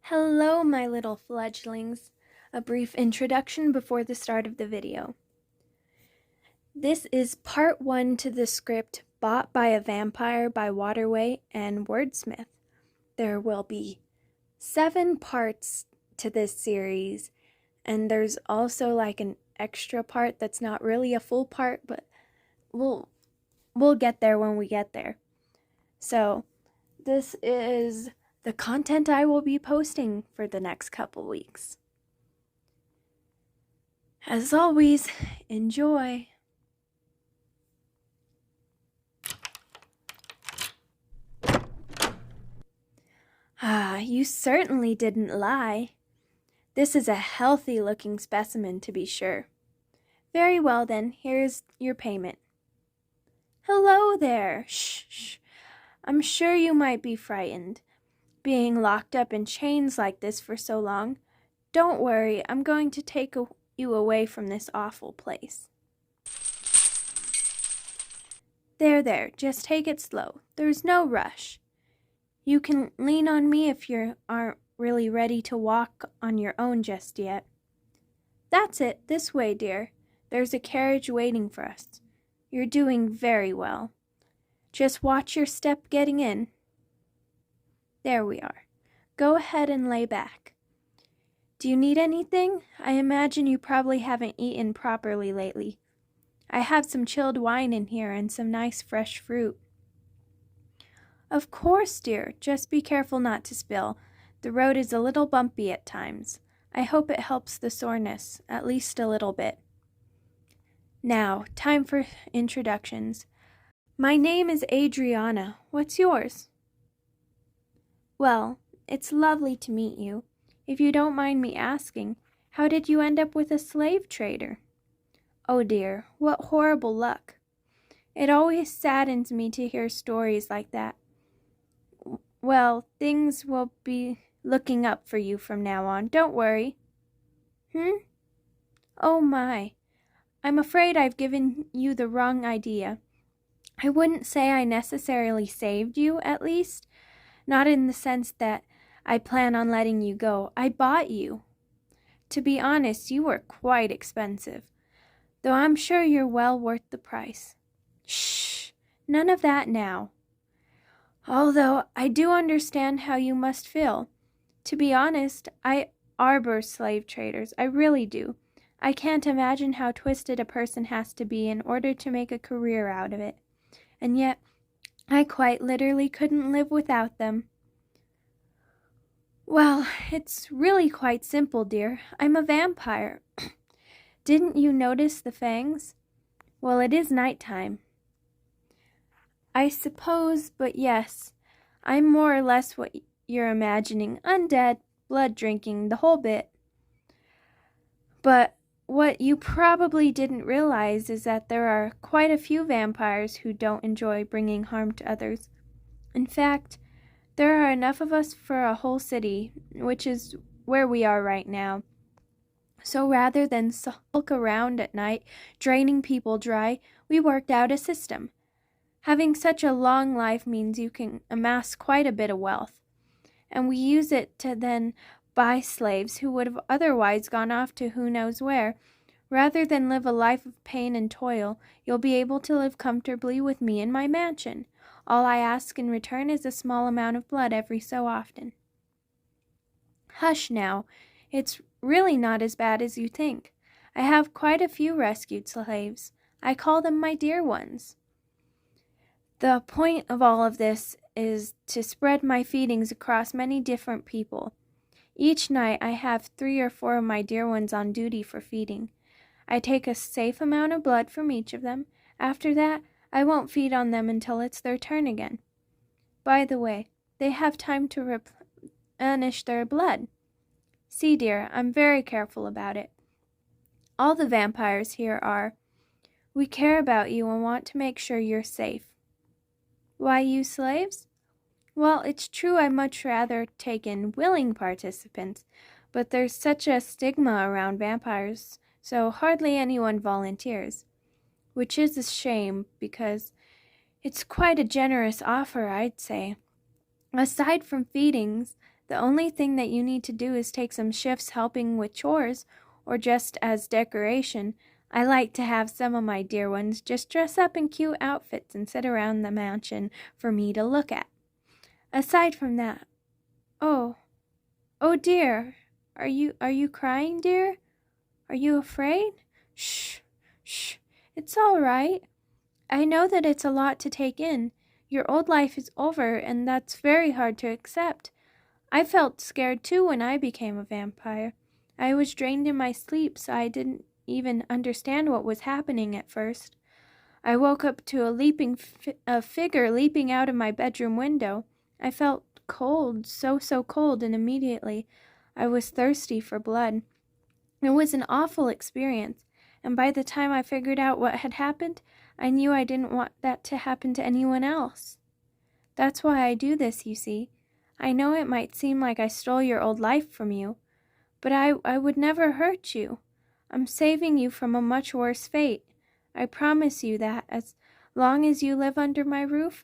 Hello, my little fledglings. A brief introduction before the start of the video. This is part 1 to the script Bought by a Vampire by Waterway and Wordsmith. There will be 7 parts to this series, and there's also like an extra part that's not really a full part, but we'll get there when we get there. So, this is the content I will be posting for the next couple weeks. As always, enjoy! You certainly didn't lie. This is a healthy-looking specimen, to be sure. Very well then, here's your payment. Hello there! Shh. I'm sure you might be frightened, being locked up in chains like this for so long. Don't worry, I'm going to take you away from this awful place. There, just take it slow. There's no rush. You can lean on me if you aren't really ready to walk on your own just yet. That's it, this way, dear. There's a carriage waiting for us. You're doing very well. Just watch your step getting in. There we are. Go ahead and lay back. Do you need anything? I imagine you probably haven't eaten properly lately. I have some chilled wine in here and some nice fresh fruit. Of course, dear. Just be careful not to spill. The road is a little bumpy at times. I hope it helps the soreness, at least a little bit. Now, time for introductions. My name is Adriana. What's yours? Well, it's lovely to meet you. If you don't mind me asking, how did you end up with a slave trader? Oh dear, what horrible luck. It always saddens me to hear stories like that. Well, things will be looking up for you from now on. Don't worry. Oh my. I'm afraid I've given you the wrong idea. I wouldn't say I necessarily saved you, at least. Not in the sense that I plan on letting you go. I bought you. To be honest, you were quite expensive, though I'm sure you're well worth the price. Shh, none of that now. Although I do understand how you must feel. To be honest, I arbor slave traders. I really do. I can't imagine how twisted a person has to be in order to make a career out of it. And yet, I quite literally couldn't live without them. Well, it's really quite simple, dear. I'm a vampire. Didn't you notice the fangs? Well, it is nighttime. I suppose, but yes, I'm more or less what you're imagining. Undead, blood drinking, the whole bit. But what you probably didn't realize is that there are quite a few vampires who don't enjoy bringing harm to others. In fact, there are enough of us for a whole city, which is where we are right now. So rather than sulk around at night, draining people dry, we worked out a system. Having such a long life means you can amass quite a bit of wealth, and we use it to then buy slaves who would have otherwise gone off to who knows where. Rather than live a life of pain and toil, you'll be able to live comfortably with me in my mansion. All I ask in return is a small amount of blood every so often. Hush now, it's really not as bad as you think. I have quite a few rescued slaves. I call them my dear ones. The point of all of this is to spread my feedings across many different people. Each night I have 3 or 4 of my dear ones on duty for feeding. I take a safe amount of blood from each of them. After that, I won't feed on them until it's their turn again. By the way, they have time to replenish their blood. See, dear, I'm very careful about it. All the vampires here are. We care about you and want to make sure you're safe. Why you slaves? Well, it's true I'd much rather take in willing participants, but there's such a stigma around vampires, so hardly anyone volunteers. Which is a shame, because it's quite a generous offer, I'd say. Aside from feedings, the only thing that you need to do is take some shifts helping with chores, or just as decoration. I like to have some of my dear ones just dress up in cute outfits and sit around the mansion for me to look at. Aside from that, oh, oh dear, are you crying, dear? Are you afraid? Shh, shh, it's all right. I know that it's a lot to take in. Your old life is over, and that's very hard to accept. I felt scared too when I became a vampire. I was drained in my sleep, so I didn't even understand what was happening at first. I woke up to a figure leaping out of my bedroom window. I felt cold, so cold, and immediately I was thirsty for blood. It was an awful experience, and by the time I figured out what had happened, I knew I didn't want that to happen to anyone else. That's why I do this, you see. I know it might seem like I stole your old life from you, but I would never hurt you. I'm saving you from a much worse fate. I promise you that as long as you live under my roof,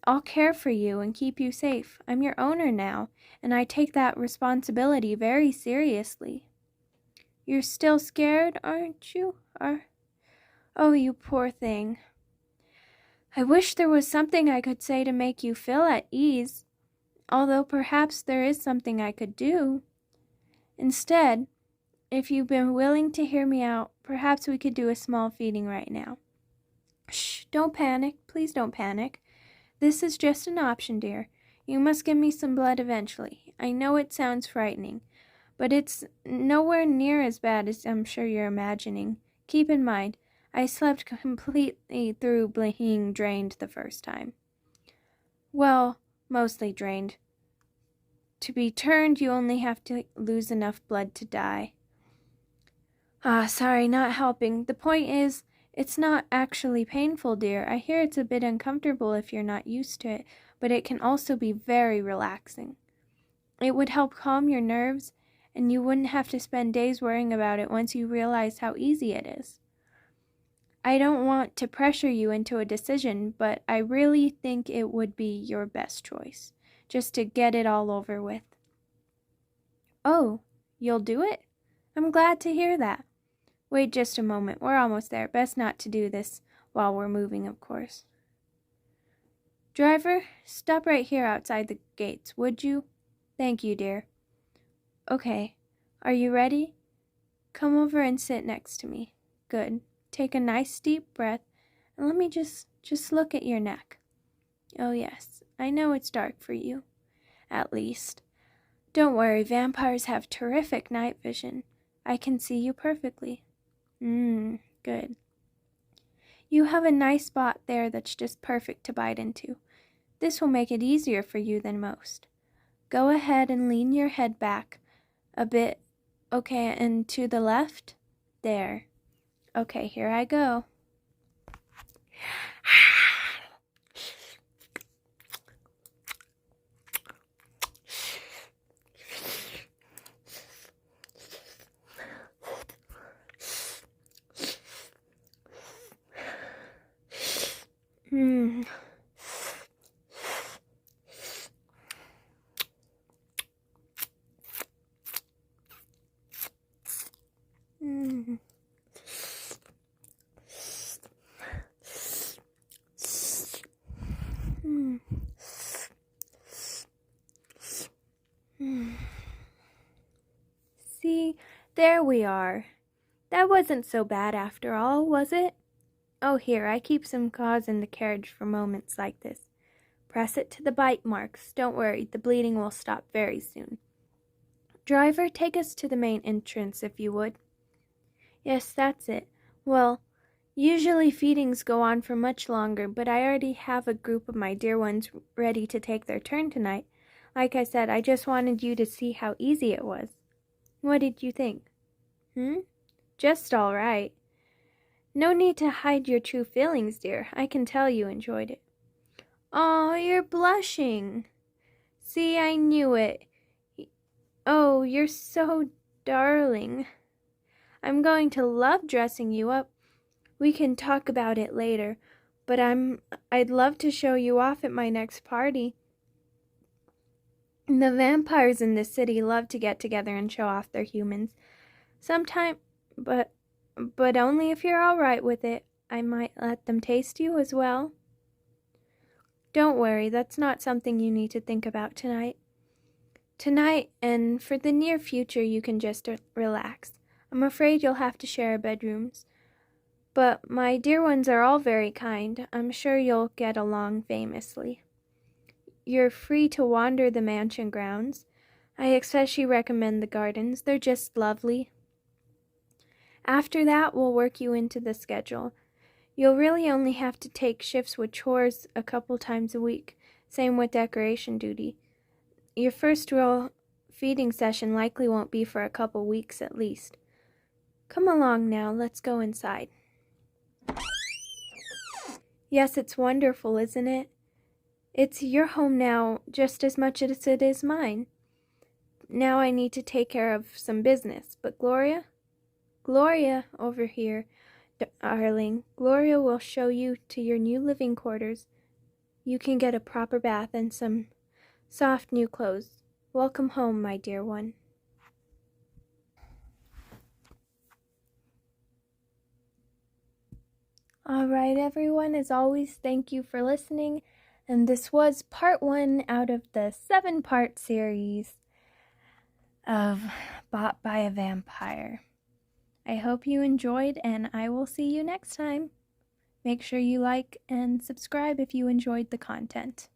I'll care for you and keep you safe. I'm your owner now, and I take that responsibility very seriously. You're still scared, aren't you? Oh, you poor thing. I wish there was something I could say to make you feel at ease, although perhaps there is something I could do. Instead, if you've been willing to hear me out, perhaps we could do a small feeding right now. Shh, don't panic. Please don't panic. This is just an option, dear. You must give me some blood eventually. I know it sounds frightening, but it's nowhere near as bad as I'm sure you're imagining. Keep in mind, I slept completely through being drained the first time. Well, mostly drained. To be turned, you only have to lose enough blood to die. Sorry, not helping. The point is, it's not actually painful, dear. I hear it's a bit uncomfortable if you're not used to it, but it can also be very relaxing. It would help calm your nerves, and you wouldn't have to spend days worrying about it once you realize how easy it is. I don't want to pressure you into a decision, but I really think it would be your best choice, just to get it all over with. Oh, you'll do it? I'm glad to hear that. Wait just a moment. We're almost there. Best not to do this while we're moving, of course. Driver, stop right here outside the gates, would you? Thank you, dear. Okay. Are you ready? Come over and sit next to me. Good. Take a nice deep breath, and let me just look at your neck. Oh yes, I know it's dark for you. At least. Don't worry, vampires have terrific night vision. I can see you perfectly. Good. You have a nice spot there that's just perfect to bite into. This will make it easier for you than most. Go ahead and lean your head back a bit. Okay, and to the left? There. Okay, here I go. See, there we are. That wasn't so bad after all, was it? Oh, here, I keep some gauze in the carriage for moments like this. Press it to the bite marks. Don't worry, the bleeding will stop very soon. Driver, take us to the main entrance, if you would. Yes, that's it. Well, usually feedings go on for much longer, but I already have a group of my dear ones ready to take their turn tonight. Like I said, I just wanted you to see how easy it was. What did you think? Just all right. No need to hide your true feelings, dear. I can tell you enjoyed it. Oh, you're blushing. See, I knew it. Oh, you're so darling. I'm going to love dressing you up. We can talk about it later, but I'd love to show you off at my next party. The vampires in this city love to get together and show off their humans. Sometime, but only if you're all right with it. I might let them taste you as well. Don't worry, that's not something you need to think about tonight. Tonight, and for the near future, you can just relax. I'm afraid you'll have to share bedrooms. But my dear ones are all very kind. I'm sure you'll get along famously. You're free to wander the mansion grounds. I especially recommend the gardens. They're just lovely. After that, we'll work you into the schedule. You'll really only have to take shifts with chores a couple times a week. Same with decoration duty. Your first real feeding session likely won't be for a couple weeks at least. Come along now, let's go inside. Yes, it's wonderful, isn't it? It's your home now just as much as it is mine. Now I need to take care of some business, but Gloria, over here, darling. Gloria will show you to your new living quarters. You can get a proper bath and some soft new clothes. Welcome home, my dear one. All right, everyone, as always, thank you for listening. And this was part 1 out of the 7-part series of Bought by a Vampire. I hope you enjoyed, and I will see you next time. Make sure you like and subscribe if you enjoyed the content.